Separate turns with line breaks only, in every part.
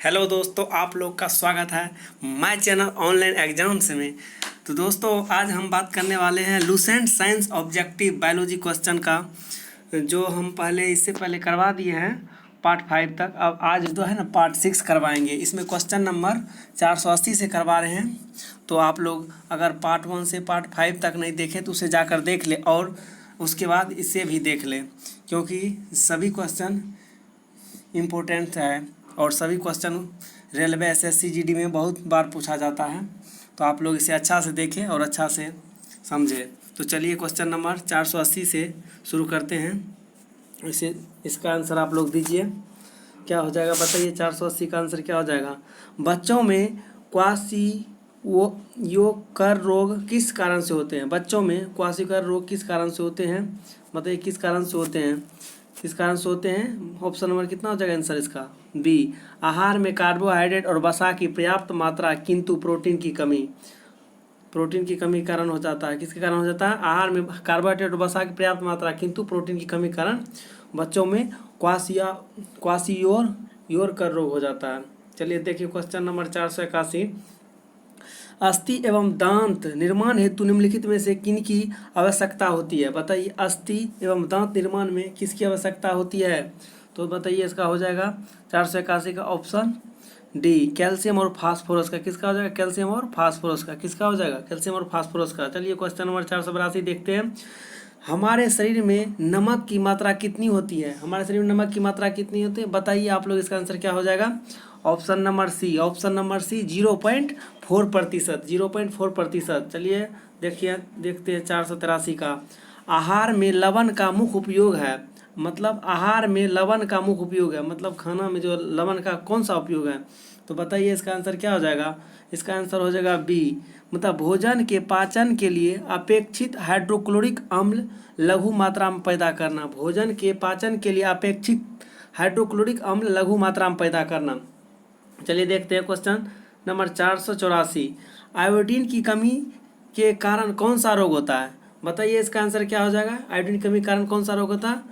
Hello दोस्तों, आप लोग का स्वागत है माय चैनल ऑनलाइन एग्जाम्स में। तो दोस्तों, आज हम बात करने वाले हैं Lucent science objective biology question का, जो हम इससे पहले करवा दिए हैं पार्ट 5 तक। अब आज जो है ना पार्ट 6 करवाएंगे। इसमें क्वेश्चन नंबर 480 से करवा रहे हैं। तो आप लोग अगर पार्ट 1 से पार्ट 5 तक नहीं देखें तो उसे जाकर देख ले, और उसके बाद इसे भी देख लें, क्योंकि सभी क्वेश्चन इम्पोर्टेंट है और सभी क्वेश्चन रेलवे एसएससी जीडी में बहुत बार पूछा जाता है। तो आप लोग इसे अच्छा से देखें और अच्छा से समझें। तो चलिए क्वेश्चन नंबर 480 से शुरू करते हैं। इसका आंसर आप लोग दीजिए, क्या हो जाएगा बताइए। 480 का आंसर क्या हो जाएगा। बच्चों में क्वाशियोकर रोग किस कारण से होते हैं। बच्चों में क्वाशियोकर रोग किस कारण से होते हैं, बताइए किस कारण से होते हैं। किस कारण से होते हैं। ऑप्शन नंबर कितना हो जाएगा आंसर इसका, बी। आहार में कार्बोहाइड्रेट और वसा की पर्याप्त मात्रा किंतु प्रोटीन की कमी। प्रोटीन की कमी कारण हो जाता है। किसके कारण हो जाता है। आहार में कार्बोहाइड्रेट और वसा की पर्याप्त मात्रा किंतु प्रोटीन की कमी कारण बच्चों में क्वाशियोर कर रोग हो जाता है। चलिए देखिए क्वेश्चन नंबर 481। अस्थि एवं दांत निर्माण हेतु निम्नलिखित में से किन की आवश्यकता होती है। बताइए अस्थि एवं दांत निर्माण में किसकी आवश्यकता होती है। तो बताइए इसका हो जाएगा 481 का ऑप्शन डी, कैल्शियम और फास्फोरस का। किसका हो जाएगा, कैल्शियम और फास्फोरस का। किसका हो जाएगा, कैल्शियम और फास्फोरस का। चलिए क्वेश्चन नंबर 482 देखते हैं। हमारे शरीर में नमक की मात्रा कितनी होती है। हमारे शरीर में नमक की मात्रा कितनी होती है, बताइए आप लोग। इसका आंसर क्या हो जाएगा। Option number C, 0.4%। 0.4%। चलिए देखते हैं 483 का। आहार में लवण का मुख्य उपयोग है। मतलब आहार में लवण का मुख्य उपयोग है, मतलब खाना में जो लवण का कौन सा उपयोग है। तो बताइए इसका आंसर क्या हो जाएगा। इसका आंसर हो जाएगा बी, मतलब भोजन के पाचन के लिए अपेक्षित हाइड्रोक्लोरिक अम्ल लघु मात्रा में पैदा करना। भोजन के पाचन के लिए अपेक्षित हाइड्रोक्लोरिक अम्ल लघु मात्रा में पैदा करना। चलिए देखते हैं क्वेश्चन नंबर 484। आयोडीन की कमी के कारण कौन सा रोग होता है। बताइए इसका आंसर क्या हो जाएगा। आयोडीन की कमी के कारण कौन सा रोग होता है।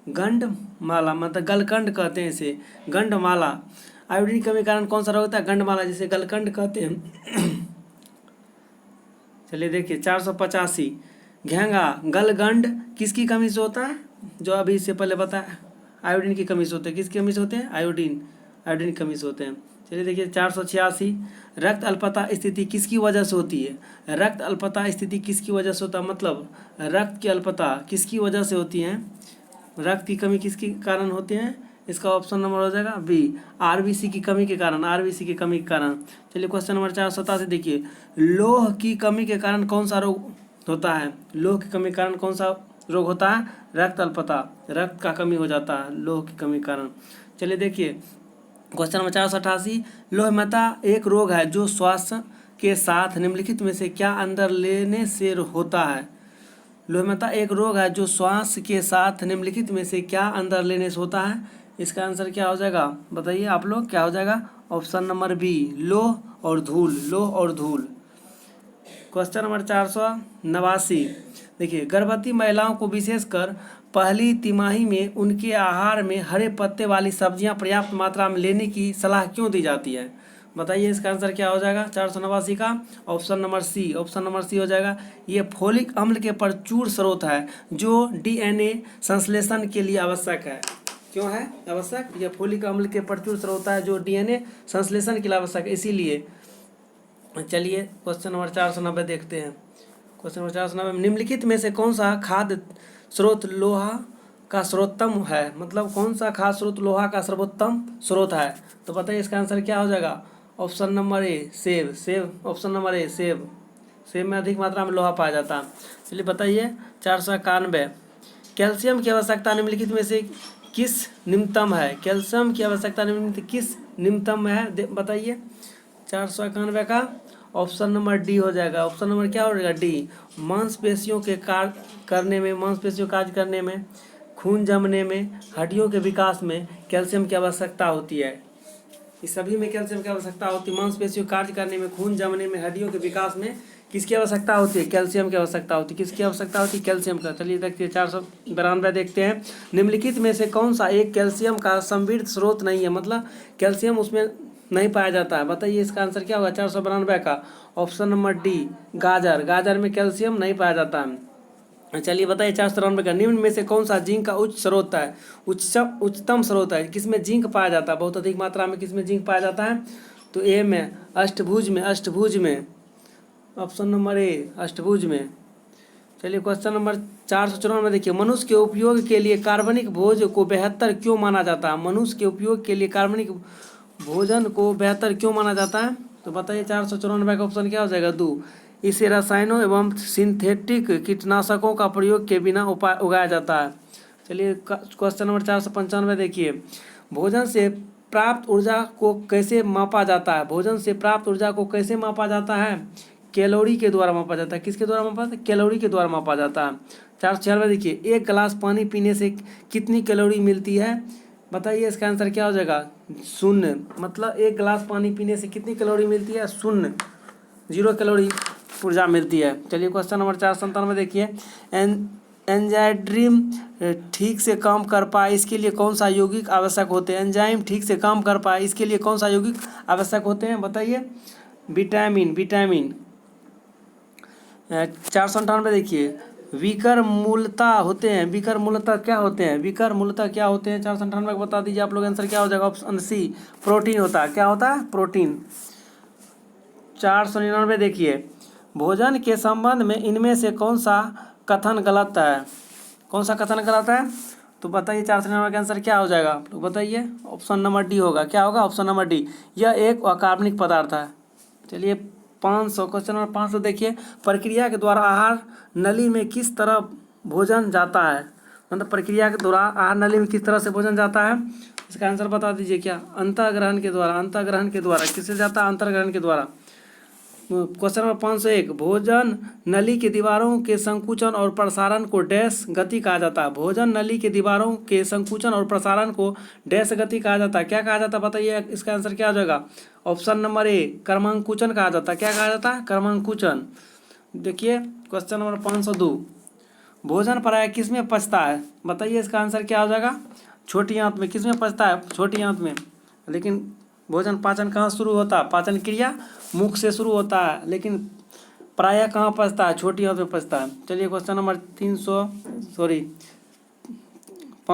गंडमाला, मतलब गलकंड कहते हैं इसे, गंडमाला। आयोडीन की कमी के कारण कौन सा रोग होता है, गंडमाला, जिसे गलकंड कहते हैं। चलिए देखिए 485। घेंगा गलगंड किसकी कमी से होता है, जो अभी इससे पहले बताया आयोडीन की कमी से होते हैं। किसकी कमी से होते हैं, आयोडीन की कमी से होते हैं। चलिए देखिए 486। रक्त अल्पता स्थिति किसकी वजह से होती है। रक्त अल्पता स्थिति किसकी वजह से होता है, मतलब रक्त की अल्पता किसकी वजह से होती है। रक्त की कमी किसके कारण होती है। इसका ऑप्शन नंबर हो जाएगा बी, आरबीसी की कमी के कारण। आरबीसी की कमी के कारण। चलिए क्वेश्चन नंबर 487 देखिए। लोह की कमी के कारण कौन सा रोग होता है। लोह की कमी के कारण कौन सा रोग होता है, रक्त अल्पता। रक्त का कमी हो जाता है लोह की कमी के कारण। चलिए देखिए क्वेश्चन नंबर 488। लोहमता एक रोग है जो श्वास के साथ निम्नलिखित में से क्या अंदर लेने से होता है। लोहमता एक रोग है जो श्वास के साथ निम्नलिखित में से क्या अंदर लेने से होता है। इसका आंसर क्या हो जाएगा, बताइए आप लोग क्या हो जाएगा। ऑप्शन नंबर बी, लोह और धूल। लोह और धूल। क्वेश्चन नंबर 489 देखिए। गर्भवती महिलाओं को विशेषकर पहली तिमाही में उनके आहार में हरे पत्ते वाली सब्जियां पर्याप्त मात्रा में लेने की सलाह क्यों दी जाती है। बताइए इसका आंसर क्या हो जाएगा 489 का। ऑप्शन नंबर सी, हो जाएगा। ये फोलिक अम्ल के प्रचुर स्रोत है जो डीएनए संश्लेषण के लिए आवश्यक है। क्यों है आवश्यक, यह फोलिक अम्ल के प्रचुर स्रोत है जो डीएनए संश्लेषण के लिए आवश्यक है, इसीलिए। चलिए क्वेश्चन नंबर 490 देखते हैं। Question number 490। निम्नलिखित में से कौन सा खाद्य स्रोत लोहा का सर्वोत्तम है, मतलब कौन सा खाद्य स्रोत लोहा का सर्वोत्तम स्रोत है। तो बताइए इसका आंसर क्या हो जाएगा। ऑप्शन नंबर ए, सेब। ऑप्शन नंबर ए, सेब में अधिक मात्रा में लोहा पाया जाता है। चलिए बताइए 491। कैल्शियम की आवश्यकता निम्नलिखित में से किस निम्नतम है। कैल्शियम की आवश्यकता निम्नलिखित किस निम्नतम है, बताइए। 491 का ऑप्शन नंबर डी हो जाएगा। ऑप्शन नंबर क्या हो जाएगा, डी। मांसपेशियों के कार्य करने में, खून जमने में, हड्डियों के विकास में कैल्शियम की आवश्यकता होती है। इस सभी में कैल्शियम की आवश्यकता होती है। मांसपेशियों कार्य करने में, खून जमने में, हड्डियों के विकास में किसकी आवश्यकता होती है? कैल्शियम की आवश्यकता होती है। किसकी आवश्यकता होती है? कैल्शियम का। चलिए देखिए 492 देखते हैं। निम्नलिखित में से कौन सा एक कैल्शियम का समृद्ध स्रोत नहीं है? मतलब कैल्शियम उसमें नहीं पाया जाता है। बताइए इसका आंसर क्या होगा 492 का? ऑप्शन नंबर डी, गाजर। गाजर में कैल्शियम नहीं पाया जाता है। चलिए बताइए 493 का, निम्न में से कौन सा जिंक का उच्च स्रोत है? उच्चतम स्रोत है। किसमें जिंक पाया जाता है बहुत अधिक मात्रा में? किसमें जिंक पाया जाता है? तो ए में, अष्टभुज में। अष्टभुज में, ऑप्शन नंबर ए, अष्टभुज में। चलिए क्वेश्चन नंबर 494 में देखिए, मनुष्य के उपयोग के लिए कार्बनिक भोजन को बेहतर क्यों माना जाता है? मनुष्य के उपयोग के लिए कार्बनिक भोजन को बेहतर क्यों माना जाता है? तो बताइए 494 का ऑप्शन क्या हो जाएगा? 2। इसे रसायनों एवं सिंथेटिक कीटनाशकों का प्रयोग के बिना उगाया जाता है। चलिए क्वेश्चन नंबर 495 देखिए, भोजन से प्राप्त ऊर्जा को कैसे मापा जाता है? भोजन से प्राप्त ऊर्जा को कैसे मापा जाता है? कैलोरी के द्वारा मापा जाता है। किसके द्वारा मापा जाता है? कैलोरी के द्वारा मापा जाता है। 496 देखिए, एक गिलास पानी पीने से कितनी कैलोरी मिलती है? बताइए इसका आंसर क्या हो जाएगा? 0। मतलब एक गिलास पानी पीने से कितनी कैलोरी मिलती है? 0, 0 कैलोरी ऊर्जा मिलती है। चलिए क्वेश्चन नंबर 497 देखिए, एंजाइम ठीक से काम कर पाए इसके लिए कौन सा यौगिक आवश्यक होते हैं? एंजाइम ठीक से काम कर पाए इसके लिए कौन सा यौगिक आवश्यक होते हैं? बताइए। विटामिन। 498 देखिए, विकर मूलतः होते हैं। विकर मूलतः क्या होते हैं? विकर मूलतः क्या होते हैं? 498 को बता दीजिए आप लोग। आंसर क्या हो जाएगा? ऑप्शन सी, प्रोटीन होता है। क्या होता है? प्रोटीन। 499 देखिए, भोजन के संबंध में इनमें से कौन सा कथन गलत है? कौन सा कथन गलत है? तो बताइए 499 का आंसर क्या हो जाएगा? आप लोग बताइए। ऑप्शन नंबर डी होगा। क्या होगा? ऑप्शन नंबर डी, यह एक अकार्बनिक पदार्थ है। चलिए 500, क्वेश्चन नंबर 500 देखिए, प्रक्रिया के द्वारा आहार नली में किस तरह भोजन जाता है? मतलब प्रक्रिया के द्वारा आहार नली में किस तरह से भोजन जाता है? इसका आंसर बता दीजिए। क्या? अंतःग्रहण के द्वारा। अंतःग्रहण के द्वारा। किससे जाता है? अंतर्ग्रहण के द्वारा। क्वेश्चन नंबर 501, भोजन नली के दीवारों के संकुचन और प्रसारण को डैश गति कहा जाता है? भोजन नली के दीवारों के संकुचन और प्रसारण को डैश गति कहा जाता है। क्या कहा जाता है? बताइए इसका आंसर क्या हो जाएगा? ऑप्शन नंबर ए, क्रमांकुचन कहा जाता है। क्या कहा जाता है? क्रमांकुचन। देखिए क्वेश्चन नंबर 502, भोजन प्रायः किस में पचता है? बताइए इसका आंसर क्या हो जाएगा? छोटी आंत में। किस में पचता है? छोटी आंत में। लेकिन भोजन पाचन कहाँ शुरू होता है? पाचन क्रिया मुख से शुरू होता है, लेकिन प्रायः कहाँ पचता है? छोटी आंत में पचता है। चलिए क्वेश्चन नंबर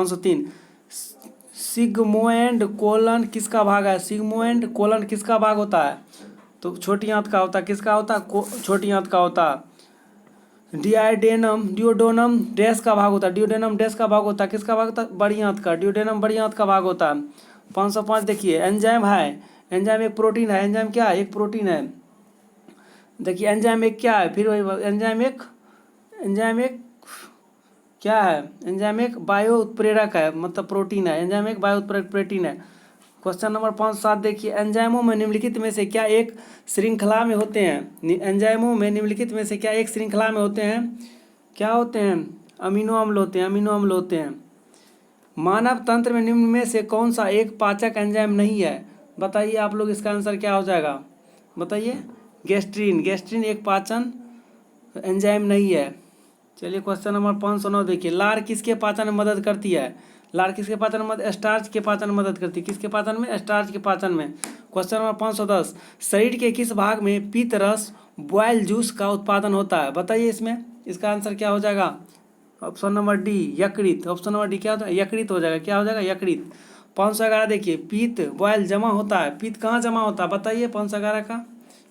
503, सिग्मोइड कोलन किसका भाग है? सिग्मोइड कोलन किसका भाग होता है? तो छोटी आंत का होता है। किसका होता है? छोटी आंत का होता है। डिओडेनम डैश का भाग होता है। डिओडेनम डैश का भाग होता है। किसका भाग होता है? बड़ी आंत का। डिओडेनम बड़ी आंत का भाग होता है। 505 देखिए, एंजाइम है। एंजाइम एक प्रोटीन है। एंजाइम क्या है? एक प्रोटीन है। देखिए एंजाइम एक क्या है? फिर वही, एंजाइम एक क्या है? एंजाइम एक बायो उत्प्रेरक है, मतलब प्रोटीन है। एंजाइम एक बायो उत्प्रेरक प्रोटीन है। क्वेश्चन नंबर 507 देखिए, एंजाइमों में निम्नलिखित में से क्या एक श्रृंखला में होते हैं? एंजाइमों में निम्नलिखित में से क्या एक श्रृंखला में होते हैं? क्या होते हैं? अमीनो अम्ल होते हैं। अमीनो अम्ल होते हैं। मानव तंत्र में निम्न में से कौन सा एक पाचक एंजाइम नहीं है? बताइए आप लोग, इसका आंसर क्या हो जाएगा? बताइए। गैस्ट्रीन। गैस्ट्रीन एक पाचन एंजाइम नहीं है। चलिए क्वेश्चन नंबर 509 देखिए, लार किसके पाचन में मदद करती है? लार किसके पाचन में? स्टार्च के पाचन में मदद करती है। किसके पाचन में? स्टार्च के पाचन में। क्वेश्चन नंबर 510, शरीर के किस भाग में पीत रस बॉयल जूस का उत्पादन होता है? बताइए इसमें। इसका आंसर क्या हो जाएगा? ऑप्शन नंबर डी, यकृत। ऑप्शन नंबर डी क्या होता है? यकृत हो जाएगा। क्या हो जाएगा? यकृत। 511 देखिए, पीत बॉयल जमा होता है। पीत कहाँ जमा होता है? बताइए 511 का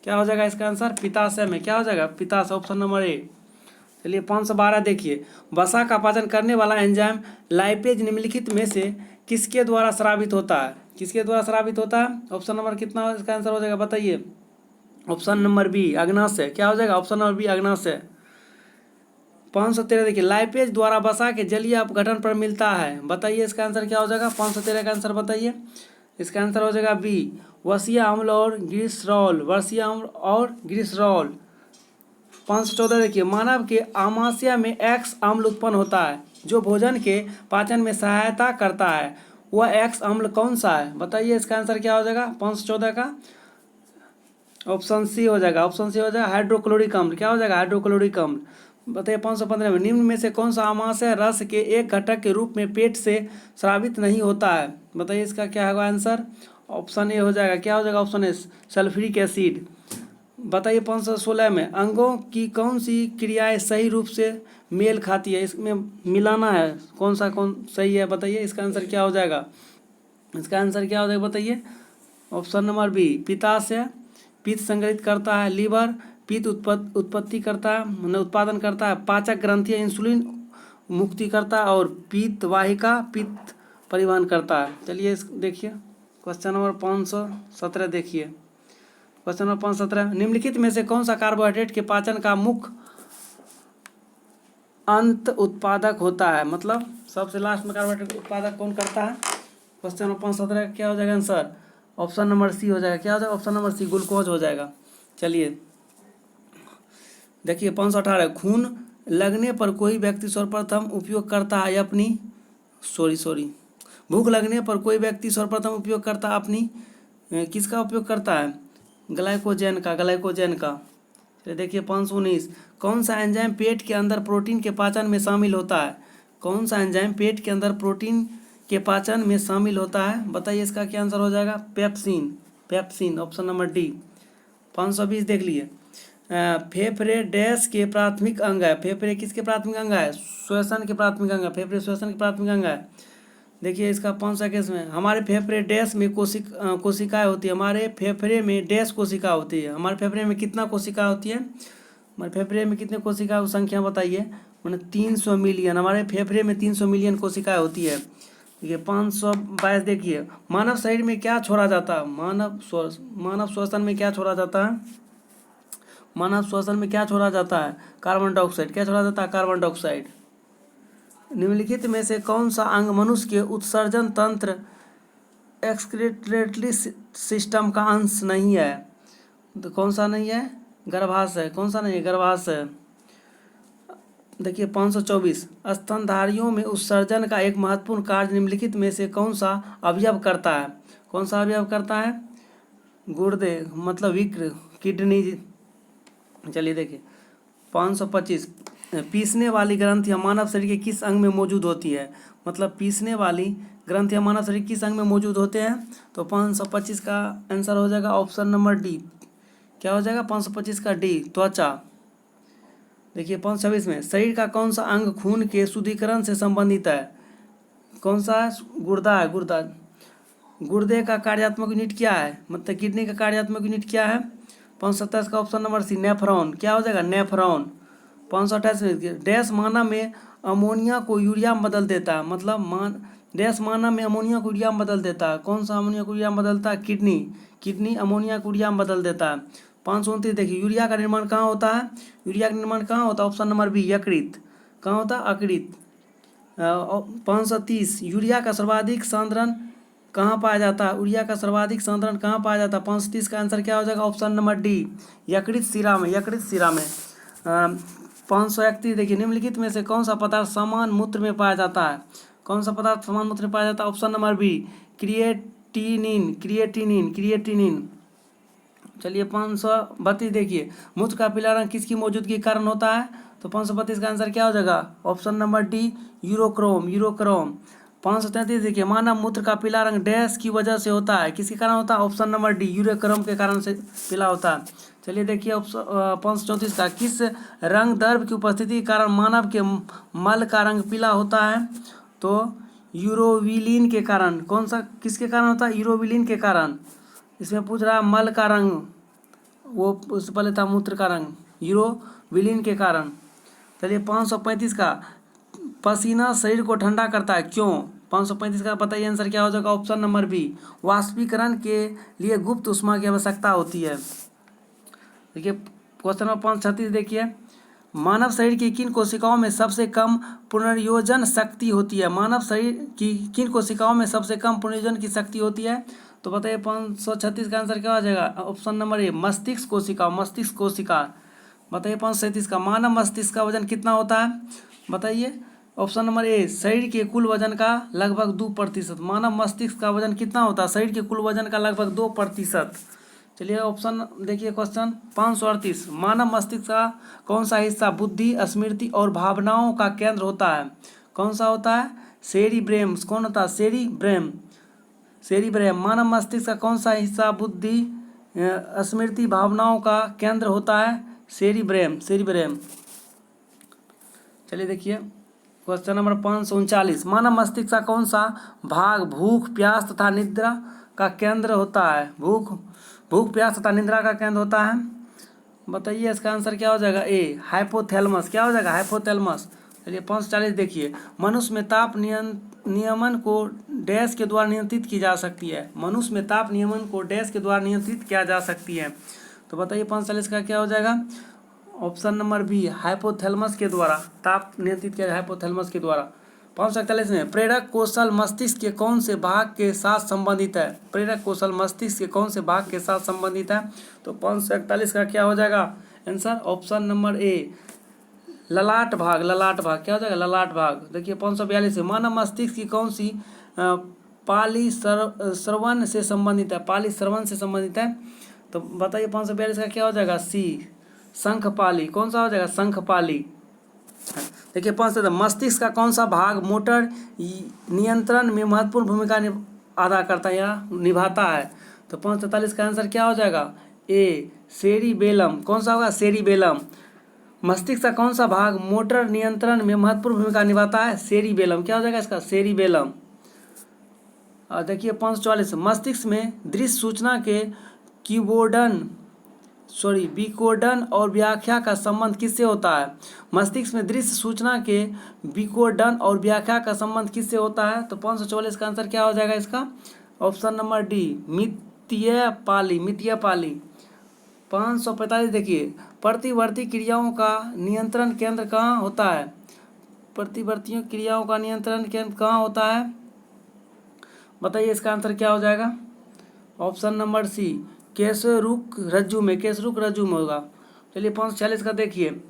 क्या हो जाएगा? इसका आंसर पित्ताशय में। क्या हो जाएगा? पित्ताशय। Option number A. चलिए 512 देखिए, वसा का पाचन करने वाला एंजाइम लाइपेज निम्नलिखित में से किसके द्वारा स्रावित होता है? किसके द्वारा स्रावित होता है? ऑप्शन नंबर कितना इसका आंसर हो जाएगा? बताइए। ऑप्शन नंबर बी, अग्नाशय। क्या हो जाएगा? Option number B, अग्नाशय। 513 देखिए, लाइपेज द्वारा वसा के जलीय अपघटन पर मिलता है। बताइए इसका आंसर क्या हो जाएगा? 513 का आंसर बताइए। इसका आंसर हो जाएगा बी, वसीय अम्ल और ग्लिसरॉल। वसीय अम्ल और ग्लिसरॉल। 514 देखिए, मानव के आमाशय में एक्स अम्ल उत्पन्न होता है जो भोजन के पाचन में सहायता करता है। वह एक्स अम्ल कौन सा है? बताइए इसका आंसर क्या हो जाएगा? 514 का ऑप्शन सी हो जाएगा, ऑप्शन सी हो जाएगा हाइड्रोक्लोरिक अम्ल। क्या हो जाएगा? हाइड्रोक्लोरिक अम्ल। बताइए 515 में निम्न में से कौन सा अमाशय रस के एक घटक के रूप में पेट से स्रावित नहीं होता है? बताइए इसका क्या होगा आंसर। ऑप्शन ए हो जाएगा। क्या हो जाएगा? Option A sulphuric acid. बताइए 516 में अंगों की कौन सी क्रियाएं सही रूप से मेल खाती है? इसमें मिलाना है, कौन सही है बताइए। इसका आंसर क्या हो जाएगा? इसका आंसर क्या हो जाएगा बताइए। ऑप्शन नंबर बी पित्ताशय, पित्त संग्रहित करता है लीवर, पित्त उत्पत्ति करता है मतलब उत्पादन करता है पाचक ग्रंथि, इंसुलिन मुक्ति करता है, और पित्त वाहिका पित्त परिवहन करता है। चलिए इस देखिए क्वेश्चन नंबर 517 देखिए। क्वेश्चन नंबर 517 निम्नलिखित में से कौन सा कार्बोहाइड्रेट के पाचन का मुख्य अंत उत्पादक होता है? मतलब सबसे लास्ट में कार्बोहाइड्रेट उत्पादक कौन करता है? क्वेश्चन नंबर 517 क्या हो जाएगा आंसर? ऑप्शन नंबर सी हो जाएगा। क्या हो जाएगा? ऑप्शन नंबर सी ग्लूकोज हो जाएगा। चलिए देखिए 518 खून लगने पर कोई व्यक्ति सर्वप्रथम उपयोग करता है अपनी भूख लगने पर कोई व्यक्ति सर्वप्रथम उपयोग करता है अपनी किसका उपयोग करता है? ग्लाइकोजन का। चलिए देखिए 519 कौन सा एंजाइम पेट के अंदर प्रोटीन के पाचन में शामिल होता है? कौन सा एंजाइम पेट के अंदर प्रोटीन के पाचन में शामिल होता है? बताइए इसका क्या आंसर हो जाएगा? Pepsin option number D. 520 देख लिए फेफड़े डैश के प्राथमिक अंग है। फेफड़े किसके प्राथमिक अंग है? श्वसन के प्राथमिक अंग है। फेफड़े श्वसन के प्राथमिक अंग है। देखिए इसका 521 में हमारे फेफड़े डैश में कोशिकाएं होती है। हमारे फेफड़े में डैश कोशिका होती है। हमारे फेफड़े में कितना कोशिका होती है? हमारे फेफड़े में कितने कोशिका संख्या बताइए। मैंने 300 मिलियन। हमारे फेफड़े में 300 मिलियन कोशिकाएं होती है। देखिए 522 देखिए मानव शरीर में क्या छोड़ा जाता है? मानव श्वसन में क्या छोड़ा जाता है? मानव श्वसन में क्या छोड़ा जाता है? Carbon dioxide. क्या छोड़ा जाता है? Carbon dioxide. निम्नलिखित में से कौन सा अंग मनुष्य के उत्सर्जन तंत्र एक्सक्रीटरी सिस्टम का अंश नहीं है? तो कौन सा नहीं है? गर्भाशय। कौन सा नहीं है? गर्भाशय। देखिए 524 स्तनधारियों में उत्सर्जन का एक महत्वपूर्ण कार्य निम्नलिखित में से कौन सा अवयव करता है? कौन सा अवयव करता है? गुर्दे मतलब विक्र किडनी। चलिए देखिए 525 पीसने वाली ग्रंथियां मानव शरीर के किस अंग में मौजूद होती है? मतलब पीसने वाली ग्रंथियां मानव शरीर किस अंग में मौजूद होते हैं? तो 525 का आंसर हो जाएगा ऑप्शन नंबर डी। क्या हो जाएगा? 525 का डी त्वचा। देखिए 526 में शरीर का कौन सा अंग खून के शुद्धिकरण से संबंधित है? कौन सा है? गुर्दा है। गुर्दे का कार्यात्मक यूनिट क्या है? मतलब किडनी का कार्यात्मक यूनिट क्या है? 527 का ऑप्शन नंबर सी नेफ्रॉन। क्या हो जाएगा? नेफ्रॉन। 528 में डैश मानव में अमोनिया को यूरिया में बदल देता है। मतलब डैश मानव में अमोनिया को यूरिया में बदल देता है। कौन सा अमोनिया को यूरिया में बदलता है? किडनी अमोनिया को यूरिया में बदल देता है। 529 देखिए यूरिया का निर्माण कहाँ होता है? यूरिया का निर्माण कहाँ होता है? ऑप्शन नंबर बी यकृत। कहाँ होता है? यकृत। 530 यूरिया का सर्वाधिक सांद्रण कहाँ पाया जाता है? यूरिया का सर्वाधिक सांद्रण कहाँ पाया जाता है? 530 का आंसर क्या हो जाएगा? ऑप्शन नंबर डी यकृत शिरा में। 531 देखिए निम्नलिखित में से कौन सा पदार्थ समान मूत्र में पाया जाता है? कौन सा पदार्थ समान मूत्र में पाया जाता है? Option number B creatinine. चलिए 532 देखिए मूत्र का पीला रंग किसकी मौजूदगी के कारण होता है? तो 532 का आंसर क्या हो जाएगा? Option number D urochrome. 533 देखिए मानव मूत्र का पीला रंग डैश की वजह से होता है? किसके कारण होता है? ऑप्शन नंबर डी यूरोक्रोम के कारण से पीला होता है। चलिए देखिए 534 का किस रंग द्रव्य की उपस्थिति के कारण मानव के मल का रंग पीला होता है? तो यूरोविलिन के कारण। कौन सा किसके कारण होता है? यूरोविलिन के कारण। इसमें पूछ रहा है मल का रंग, वो उससे पहले था मूत्र का रंग, यूरोविलिन के कारण। चलिए 535 का पसीना शरीर को ठंडा करता है क्यों? 535 का बताइए आंसर क्या हो जाएगा? ऑप्शन नंबर बी वाष्पीकरण के लिए गुप्त ऊष्मा की आवश्यकता होती है। देखिए क्वेश्चन नंबर 536 देखिए मानव शरीर की किन कोशिकाओं में सबसे कम पुनर्योजन शक्ति होती है? मानव शरीर की किन कोशिकाओं में सबसे कम पुनर्योजन की शक्ति होती है? तो बताइए 536 का आंसर क्या हो जाएगा? ऑप्शन नंबर ए मस्तिष्क कोशिका। बताइए 537 का मानव मस्तिष्क का वजन कितना होता है? बताइए ऑप्शन नंबर ए शरीर के कुल वजन का लगभग 2%। मानव मस्तिष्क का वजन कितना होता है? शरीर के कुल वजन का लगभग 2%। चलिए ऑप्शन देखिए क्वेश्चन 538, मानव मस्तिष्क का कौन सा हिस्सा बुद्धि, स्मृति और भावनाओं का केंद्र होता है? कौन सा होता है? सेरिब्रेम। कौन होता है? सेरिब्रेम। सेरिब्रेम। मानव मस्तिष्क का कौन सा हिस्सा बुद्धि, स्मृति, भावनाओं का केंद्र होता है? सेरिब्रेम। सेरिब्रेम। चलिए देखिए क्वेश्चन नंबर 539, मानव मस्तिष्क का कौन सा भाग भूख, प्यास तथा निद्रा का केंद्र होता है? भूख प्यास तथा निद्रा का केंद्र होता है। बताइए इसका आंसर क्या हो जाएगा? ए, हाइपोथैलेमस। क्या हो जाएगा? हाइपोथैलेमस। चलिए 540 देखिए, मनुष्य में ताप नियमन को डैश के द्वारा नियंत्रित की जा सकती है? मनुष्य में ताप नियमन को डैश के द्वारा नियंत्रित किया जा सकती है? तो बताइए 540 का क्या हो जाएगा? ऑप्शन नंबर बी, हाइपोथैलेमस के द्वारा ताप नियंत्रित किया, हाइपोथैलेमस के द्वारा। 541 में प्रेरक कौशल मस्तिष्क के कौन से भाग के साथ संबंधित है? प्रेरक कौशल मस्तिष्क के कौन से भाग के साथ संबंधित है? तो 541 का क्या हो जाएगा आंसर? ऑप्शन नंबर ए, ललाट भाग। ललाट भाग। क्या हो जाएगा? ललाट भाग। देखिए 542 में मानव मस्तिष्क की कौन सी पाली श्रवण से संबंधित है? पाली श्रवण से संबंधित है? तो बताइए 542 का क्या हो जाएगा? सी, शंखपाली। कौन सा हो जाएगा? शंखपाली। देखिए 5 मस्तिष्क का कौन सा भाग मोटर नियंत्रण में महत्वपूर्ण भूमिका अदा करता है या निभाता है? तो 543 का आंसर क्या हो जाएगा? ए, सेरिबेलम। कौन सा होगा? सेरिबेलम। मस्तिष्क का कौन सा भाग मोटर नियंत्रण में महत्वपूर्ण भूमिका निभाता है? सेरिबेलम। क्या हो जाएगा इसका? सेरिबेलम। और देखिए 544, मस्तिष्क में दृश्य सूचना के विकोडन और व्याख्या का संबंध किससे होता है? मस्तिष्क में दृश्य सूचना के विकोडन और व्याख्या का संबंध किससे होता है? तो 544 का आंसर क्या हो जाएगा इसका? ऑप्शन नंबर डी, मितीय पाली। मितीय पाली। 545 देखिए, प्रतिवर्ती क्रियाओं का नियंत्रण केंद्र कहाँ होता है? प्रतिवर्ती क्रियाओं का नियंत्रण केंद्र कहाँ होता है? बताइए इसका आंसर क्या हो जाएगा? ऑप्शन नंबर सी, केशरुक रज्जु में। केशरुक रज्जु में होगा। चलिए 546 का देखिए,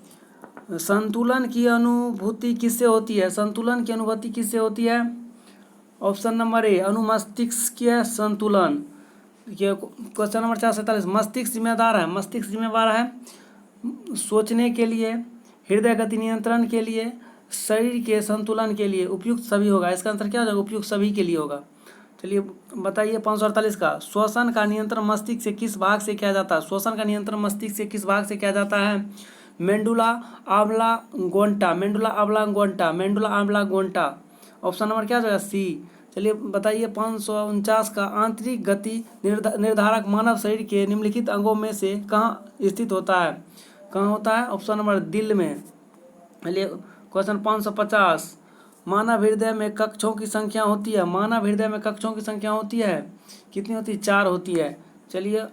संतुलन की अनुभूति किससे होती है? संतुलन की अनुभूति किससे होती है? ऑप्शन नंबर ए, अनुमस्तिष्कीय संतुलन। देखिए क्वेश्चन नंबर 447, मस्तिष्क जिम्मेदार है। मस्तिष्क जिम्मेदार है सोचने के लिए, हृदय गति नियंत्रण के लिए, शरीर के संतुलन के लिए, उपयुक्त सभी होगा। इसका आंसर क्या हो जाएगा? उपयुक्त सभी के लिए होगा। चलिए बताइए 548 का, श्वसन का नियंत्रण मस्तिष्क से किस भाग से किया जाता है? श्वसन का नियंत्रण मस्तिष्क से किस भाग से किया जाता है? मेंडुला ऑब्लांगोसा। मेंडुला ऑब्लांगोसा। मेंडुला ऑब्लांगोसा। ऑप्शन नंबर क्या हो जाएगा? सी। चलिए बताइए 549 का, आंतरिक गति निर्धारक मानव शरीर के निम्नलिखित अंगों में से कहाँ स्थित होता है? कहाँ होता है? ऑप्शन नंबर दिल में। चलिए क्वेश्चन 550, मानव हृदय में कक्षों की संख्या होती है? मानव हृदय में कक्षों की संख्या होती है? कितनी होती है? 4 होती है। चलिए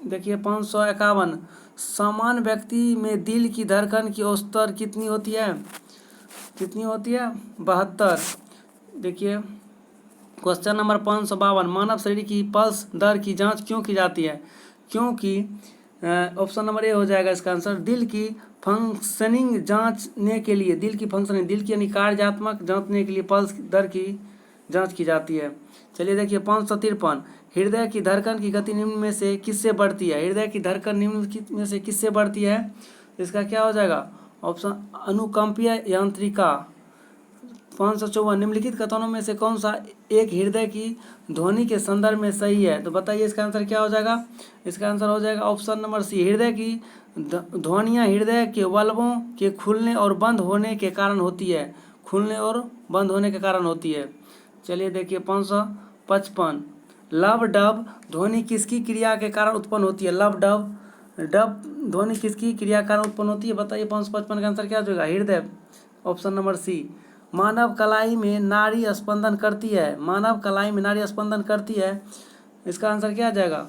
देखिए 551, सामान्य व्यक्ति में दिल की धड़कन की औसत कितनी होती है? कितनी होती है? 72। देखिए क्वेश्चन नंबर 552, मानव शरीर की पल्स दर की जांच क्यों की जाती है? क्योंकि ऑप्शन नंबर ए हो जाएगा इसका आंसर, दिल की फंक्शनिंग जांचने के लिए। दिल की फंक्शनिंग, दिल की यानी कार्यात्मक जांचने के लिए पल्स दर की जांच की जाती है। चलिए देखिए 553, हृदय की धड़कन की गति निम्न में से किससे बढ़ती है? हृदय की धड़कन निम्न में से किससे बढ़ती है? इसका क्या हो जाएगा? ऑप्शन अनुकंपीय यांत्रिका। 554, निम्नलिखित कथनों में से कौन सा एक हृदय की ध्वनि के संदर्भ में सही है? तो बताइए इसका आंसर क्या हो जाएगा? इसका आंसर हो जाएगा ऑप्शन नंबर सी, हृदय की ध्वनियाँ हृदय के वाल्वों के खुलने और बंद होने के कारण होती है। खुलने और बंद होने के कारण होती है। चलिए देखिए 555, लब डब ध्वनि किसकी क्रिया के कारण उत्पन्न होती है? लब डब ध्वनि किसकी क्रिया के कारण उत्पन्न होती है? बताइए 555 का आंसर क्या हो जाएगा? हृदय। ऑप्शन नंबर सी। मानव कलाई में नाड़ी स्पंदन करती है? मानव कलाई में नाड़ी स्पंदन करती है, इसका आंसर क्या आ जाएगा?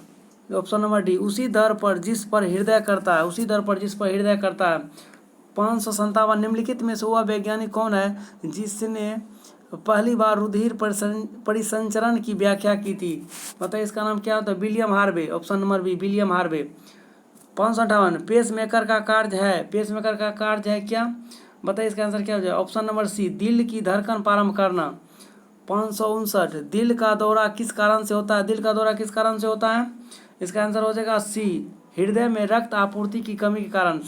ऑप्शन नंबर डी, उसी दर पर जिस पर हृदय करता है। उसी दर पर जिस पर हृदय करता है। 557, निम्नलिखित में से वह वैज्ञानिक कौन है जिसने पहली बार रुधिर परिसंचरण की व्याख्या की थी? बताइए इसका नाम क्या होता है? William Harvey. Option number B, William Harvey. 558, pacemaker का कार्य है? पेस मेकर का कार्य है क्या? बताइए इसका आंसर क्या हो जाएगा? ऑप्शन नंबर सी, दिल की धड़कन प्रारंभ करना। 559, दिल का दौरा किस कारण से होता है? दिल का दौरा किस कारण से होता है? इसका आंसर हो जाएगा सी, हृदय में रक्त आपूर्ति की कमी के कारण।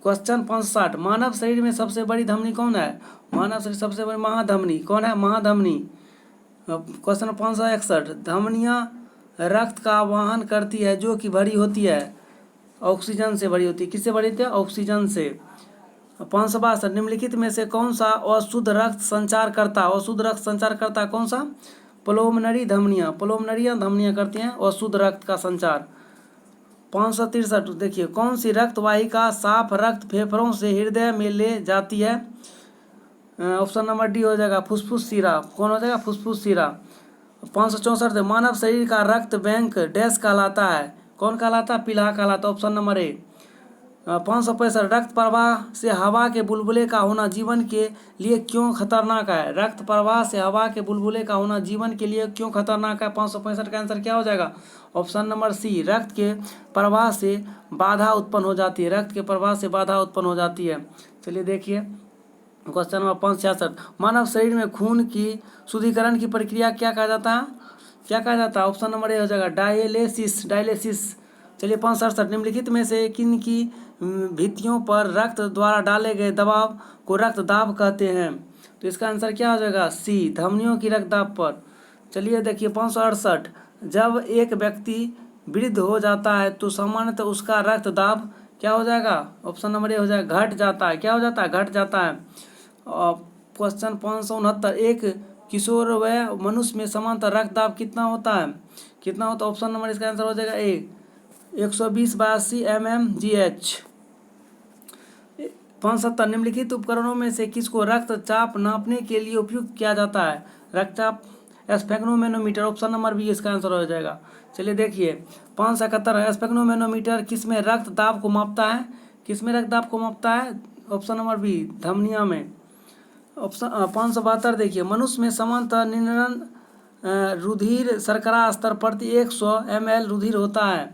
क्वेश्चन 65, मानव शरीर में सबसे बड़ी धमनी कौन है? मानव शरीर सबसे बड़ी महाधमनी कौन है? महाधमनी। क्वेश्चन 561, धमनियाँ रक्त का वहन करती है जो कि भरी होती है, ऑक्सीजन से भरी होती है। किससे भरी होती है? ऑक्सीजन से। 562, निम्नलिखित में से कौन सा अशुद्ध रक्त संचार करता? अशुद्ध रक्त संचार करता कौन सा? प्लोमनरी धमनियाँ। प्लोमनरी धमनियाँ करती हैं अशुद्ध रक्त का संचार। 563, देखिए कौन सी रक्त वाहिका साफ रक्त फेफड़ों से हृदय में ले जाती है? ऑप्शन नंबर डी हो जाएगा फुसफुस शिरा। कौन हो जाएगा? फुसफुस शिरा। 564, मानव शरीर का रक्त बैंक डैश कहलाता है? कौन कहलाता है? पीला कहलाता है। ऑप्शन नंबर ए। 565, रक्त प्रवाह से हवा के बुलबुले का होना जीवन के लिए क्यों खतरनाक है? रक्त प्रवाह से हवा के बुलबुले का होना जीवन के लिए क्यों खतरनाक है? 565 का आंसर क्या हो जाएगा? ऑप्शन नंबर सी, रक्त के प्रवाह से बाधा उत्पन्न हो जाती है। रक्त के प्रवाह से बाधा उत्पन्न हो जाती है। चलिए देखिए क्वेश्चन नंबर 566, मानव शरीर में खून की शुद्धिकरण की प्रक्रिया क्या कहा जाता है? क्या कहा जाता है? ऑप्शन नंबर ए हो जाएगा डायलिसिस। डायलिसिस। चलिए 567, निम्नलिखित में से किन की भित्तियों पर रक्त द्वारा डाले गए दबाव को रक्तदाब कहते हैं? तो इसका आंसर क्या हो जाएगा? सी, धमनियों की रक्तदाब पर। चलिए देखिए 568, जब एक व्यक्ति वृद्ध हो जाता है तो सामान्यतः उसका रक्तदाब क्या हो जाएगा? ऑप्शन नंबर ए हो जाएगा घट जाता है। क्या हो जाता है? घट जाता है। क्वेश्चन 569, एक किशोर व मनुष्य में सामान्यतः रक्तदाब कितना होता है? कितना होता है? ऑप्शन नंबर इसका आंसर हो जाएगा ए, 120/80 mmGH। 570, निम्नलिखित उपकरणों में से किसको रक्तचाप नापने के लिए उपयुक्त किया जाता है? रक्तचाप स्फेग्नोमेनोमीटर। ऑप्शन नंबर बी इसका आंसर हो जाएगा। चलिए देखिए 571, स्फेग्नोमेनोमीटर किसमें रक्तदाब को मापता है? किसमें रक्तदाब को मापता है? ऑप्शन नंबर बी, धमनिया में। ऑप्शन 572, देखिए मनुष्य में सामान्यतः निम्न रुधिर शर्करा स्तर प्रति 100 ml रुधिर होता है।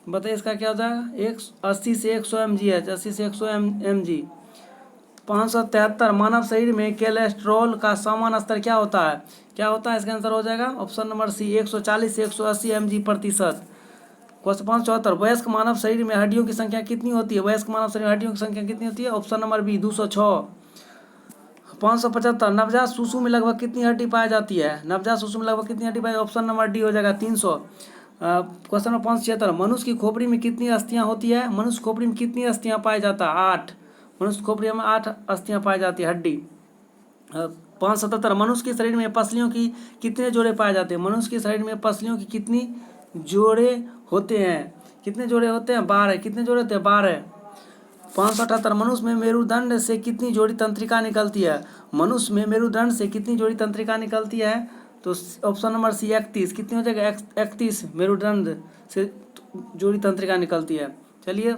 बताइए इसका क्या होता है? 80 से 100 mg। 80 से 100 mg। 573, मानव शरीर में कोलेस्ट्रॉल का सामान्य स्तर क्या होता है? क्या होता है? इसका आंसर हो जाएगा ऑप्शन नंबर सी, 140 से 180 mg/। क्वेश्चन 574, वयस्क मानव शरीर में हड्डियों की संख्या कितनी होती है? वयस्क मानव शरीर में हड्डियों की संख्या कितनी होती है? Option number B, 206। 575, नवजात शिशु में लगभग कितनी हड्डी पाई जाती है? नवजात शिशु में लगभग कितनी हड्डी पाई? ऑप्शन नंबर डी हो जाएगा 300। क्वेश्चन नंबर 576, मनुष्य की खोपड़ी में कितनी अस्थियां होती है? मनुष्य खोपड़ी में कितनी अस्थियां पाई जाता है? 8। मनुष्य खोपड़ी में 8 अस्थियां पाई जाती है, हड्डी। 577, मनुष्य के शरीर में पसलियों की कितने जोड़े पाए जाते हैं? मनुष्य के शरीर में पसलियों की कितनी जोड़े होते हैं? कितने जोड़े होते हैं? 12। कितने जोड़े होते हैं? 12। 578, मनुष्य में मेरुदंड से कितनी जोड़ी तंत्रिका निकलती है? मनुष्य में मेरुदंड से कितनी जोड़ी तंत्रिका निकलती है? तो ऑप्शन नंबर सी, 31। कितनी हो जाएगा? 31 मेरुदंड से जोड़ी तंत्रिका निकलती है। चलिए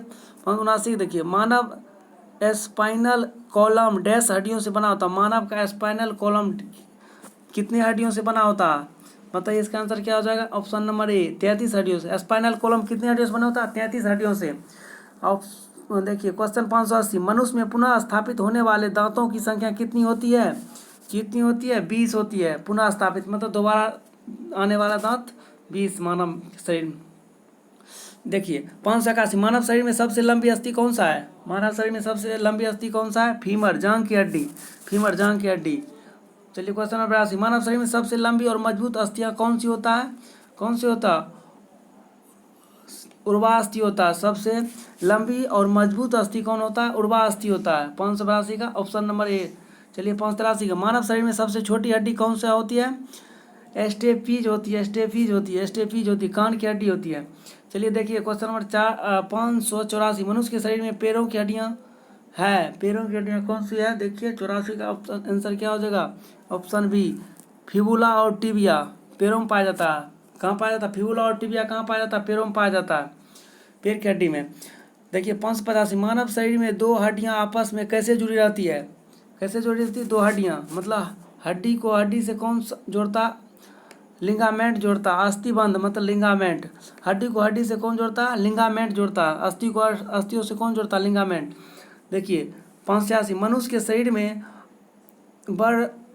579, देखिए मानव स्पाइनल कॉलम डैश हड्डियों से बना होता है? मानव का स्पाइनल कॉलम कितनी हड्डियों से बना होता है? बताइए इसका आंसर क्या हो जाएगा? ऑप्शन नंबर ए, 33 हड्डियों से। स्पाइनल कॉलम कितनी हड्डियों से बना होता है? 33 हड्डियों से। देखिए क्वेश्चन 580, मनुष्य में पुनः स्थापित होने वाले दांतों की संख्या कितनी होती है? कितनी होती है? 20 होती है। पुनः स्थापित मतलब दोबारा आने वाला दांत 20 मानव शरीर। देखिए 581, मानव शरीर में सबसे लंबी अस्थि कौन सा है? मानव शरीर में सबसे लंबी अस्थि कौन सा है? फीमर, जांघ की हड्डी। फीमर, जांघ की हड्डी। चलिए क्वेश्चन नंबर 82, मानव शरीर में सबसे लंबी और मजबूत अस्थियां कौन सी होता है? कौन सी होता? उर्वा अस्थि होता है। सबसे लंबी और मजबूत अस्थि कौन होता है? उर्वा अस्थि होता है। 582 का ऑप्शन नंबर ए। चलिए 583 का, मानव शरीर में सबसे छोटी हड्डी कौन सा होती है? स्टेपीज होती है। स्टेपीज होती है। स्टेपीज होती है, कान की हड्डी होती है। चलिए देखिए क्वेश्चन नंबर 584, मनुष्य के शरीर में पैरों की हड्डियाँ है? पैरों की हड्डियाँ कौन सी है? देखिए 84 का आंसर क्या हो जाएगा? ऑप्शन बी, फिबुला और टिबिया पैरों में पाया जाता है। कहाँ पाया जाता है? फिबुला और टिबिया कहाँ पाया जाता है? पैरों में पाया जाता है, पैर की हड्डी में। देखिए 585, मानव शरीर में दो हड्डियाँ आपस में कैसे जुड़ी रहती है? कैसे जुड़ी रहती है दो हड्डियाँ? मतलब हड्डी को हड्डी से कौन जोड़ता? लिंगामेंट जोड़ता। अस्थिबंध मतलब लिंगामेंट। हड्डी को हड्डी से कौन जोड़ता? लिंगामेंट जोड़ता। अस्थि को अस्थियों से कौन जोड़ता? लिंगामेंट। देखिए 586, मनुष्य के शरीर में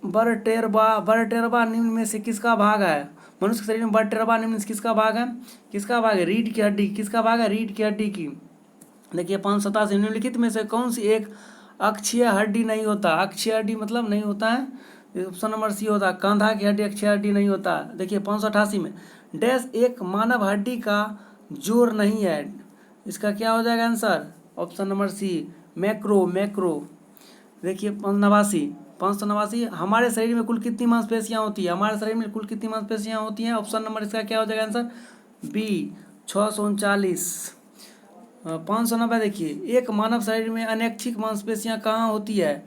बरटेरबा निम्न में से किसका भाग है? मनुष्य के शरीर में वर्टेब्रा निम्न से किसका भाग है? किसका भाग है? रीढ़ की हड्डी। किसका भाग है? रीढ़ की हड्डी की। देखिए 587 निम्नलिखित में से कौन सी एक अक्षीय हड्डी नहीं होता? अक्षीय हड्डी मतलब नहीं होता है, ऑप्शन नंबर सी होता है, कंधा की हड्डी अक्षीय हड्डी नहीं होता। देखिए 588 में डैश एक मानव हड्डी का जोड़ नहीं है, इसका क्या हो जाएगा answer? Option number C macro. Macro. देखिए 589 हमारे शरीर में कुल कितनी मांसपेशियां होती है? हमारे शरीर में कुल कितनी मांसपेशियां होती हैं? ऑप्शन नंबर इसका क्या हो जाएगा आंसर? बी 639। 590 देखिए एक मानव शरीर में अनैच्छिक मांसपेशियां कहाँ होती है?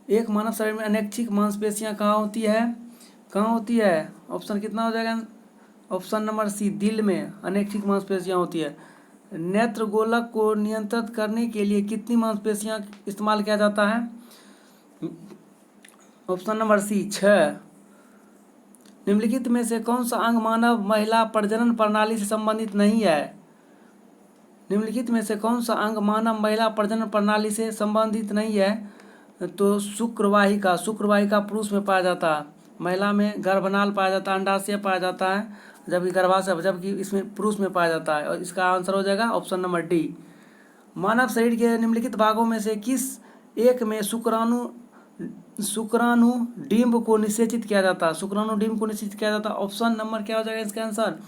एक मानव शरीर में अनैच्छिक मांसपेशियां कहाँ होती है? कहाँ होती है? ऑप्शन कितना हो जाएगा? ऑप्शन नंबर सी दिल में अनैच्छिक मांसपेशियां होती है। नेत्र गोलक को नियंत्रित करने के लिए कितनी मांसपेशियां इस्तेमाल किया जाता है? Option number C 6। निम्नलिखित में से कौन सा अंग मानव महिला प्रजनन प्रणाली से संबंधित नहीं है? निम्नलिखित में से कौन सा अंग मानव महिला प्रजनन प्रणाली से संबंधित नहीं है? तो शुक्रवाहिका। शुक्रवाहिका पुरुष में पाया जाता है, महिला में गर्भनाल पाया जाता है, अंडाशय पाया जाता है, जबकि गर्भाशय जबकि इसमें पुरुष में पाया जाता है। और इसका आंसर हो जाएगा ऑप्शन नंबर डी। मानव शरीर के निम्नलिखित भागों में से किस एक में शुक्राणु डिंब को निषेचित किया जाता है? शुक्राणु डिंब को निषेचित किया जाता है। ऑप्शन नंबर क्या हो जाएगा इसका आंसर?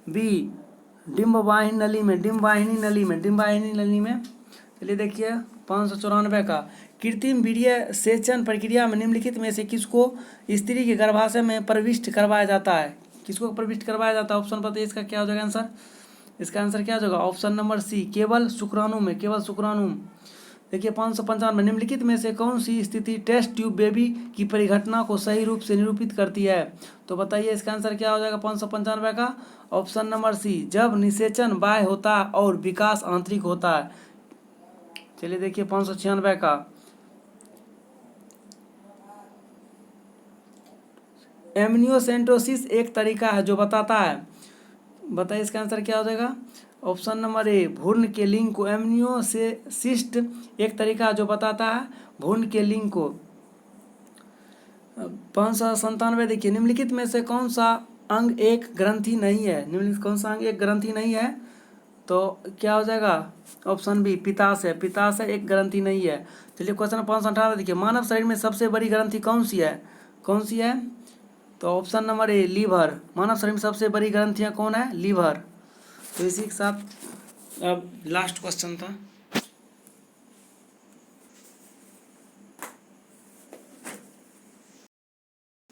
बी डिंबवाहिनी नली में। डिंबवाहिनी नली में। डिंबवाहिनी नली में। चलिए देखिए 594 का कृत्रिम वीर्य सेचन प्रक्रिया में निम्नलिखित में से किसको स्त्री के गर्भाशय में प्रविष्ट करवाया जाता है? किसको प्रविष्ट करवाया जाता है? ऑप्शन बताइए इसका क्या हो जाएगा आंसर? इसका आंसर क्या हो जाएगा? ऑप्शन नंबर सी केवल शुक्राणु में। केवल शुक्राणु। देखिए 555 में निम्नलिखित में से कौन सी स्थिति टेस्ट ट्यूब बेबी की परिघटना को सही रूप से निरूपित करती है? तो बताइए इसका आंसर क्या हो जाएगा 595 का? ऑप्शन नंबर सी जब निषेचन बाह्य होता है और विकास आंतरिक होता है। चलिए देखिए 596 का एमनियोसेंटोसिस एक तरीका है जो बताता है, बताइए इसका आंसर क्या हो जाएगा? ऑप्शन नंबर ए भ्रूण के लिंग को। एमनियोसिस्ट एक तरीका जो बताता है भ्रूण के लिंग को। 597 देखिए निम्नलिखित में से कौन सा अंग एक ग्रंथि नहीं है? निम्नलिखित कौन सा अंग एक ग्रंथि नहीं है? तो क्या हो जाएगा? Option B पित्ताशय। पित्ताशय एक ग्रंथि नहीं है। चलिए क्वेश्चन 518 देखिए मानव शरीर में सबसे बड़ी ग्रंथि कौन सी है? कौन सी है? तो ऑप्शन नंबर ए लीवर। मानव शरीर में सबसे बड़ी ग्रंथियां कौन है? लीवर। तो इसी के साथ अब लास्ट क्वेश्चन था।